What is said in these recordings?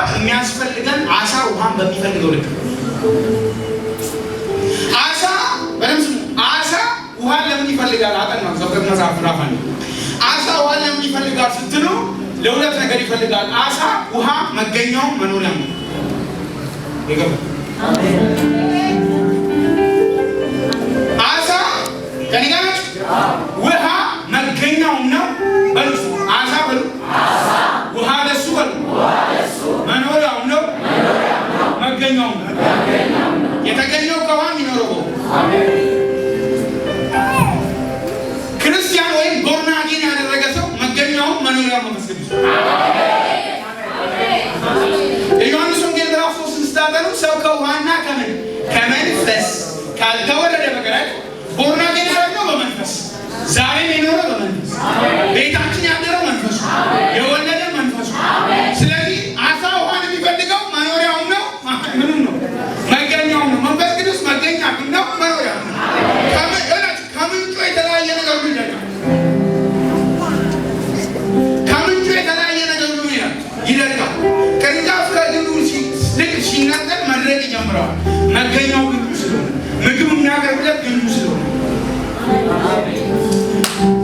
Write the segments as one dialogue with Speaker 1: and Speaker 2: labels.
Speaker 1: እንኳን የሚያስፈልገን አሳ ውሃን በሚፈልገው ልክ አሳ በደምስ አሳ ውሃን ለምን ይፈልጋል? አጠናው ዘፍጥረት መጽሐፍ ምዕራፍ 1 አሳ ውሃን ለምን ይፈልጋል ስትሉ ለሁለት ነገር ይፈልጋል። አሳ ውሃ መገኛው መኖሪያው ነው። ይገባ አሳ ከኒጋር ውሃ መገኛው ነው። በሉ አሳ በሉ ውሃ ለሱ በሉ መኖሪያው ነው። መገኛው ነው። የተገኘው ከውሃ የሚኖረው ክርስቲያን ወይም ቦርናጌን ያደረገ ሰው መገኛው መኖሪያው መንፈስ ቅዱስ። ዮሐንስ ወንጌል ምዕራፍ 3 ስታጠኑ ሰው ከውሃና ከመንፈስ ካልተወለደ በቀር ቦርናጌን ያደረገው በመንፈስ ዛሬ የሚኖረው በመንፈስ ቤታችን ያደረው መንፈስ የወለደ መንፈስ። ስለዚህ አሳ ውሃን የሚፈልገው መኖሪያው ነው። ምንም ነው መገኛው ነው። መንፈስ ቅዱስ መገኛ ነው፣ መኖሪያው ነው። ከምንጩ የተለያየ ነገር ሁሉ ይደርቃል። ከምንጩ የተለያየ ነገር ሁሉ ይደርቃል። ቅርንጫፍ ከግንዱ ልክ ሲነጠል መድረቅ ይጀምረዋል። መገኛው ግንዱ ስለሆነ ምግብ የሚያቀርብለት ግንዱ ስለሆነ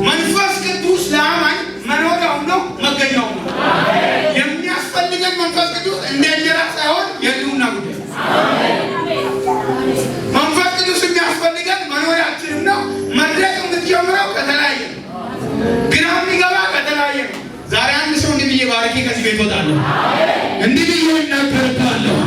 Speaker 1: መንፈስ ቅዱስ ለአማኝ መኖሪያው ነው፣ መገኛው ነው። የሚያስፈልገን መንፈስ ቅዱስ እንደ እንጀራ ሳይሆን የህልውና ጉዳይ። መንፈስ ቅዱስ የሚያስፈልገን መኖሪያችንም ነው። መድረቅ የምትጀምረው ከተለያየ ነው። ግራ የሚገባ ከተለያየ ነው። ዛሬ አንድ ሰው እንዲህ ብዬ ባርኬ ከዚህ ቤት ወጣለሁ፣ እንዲህ ብዬ እናገርታለሁ።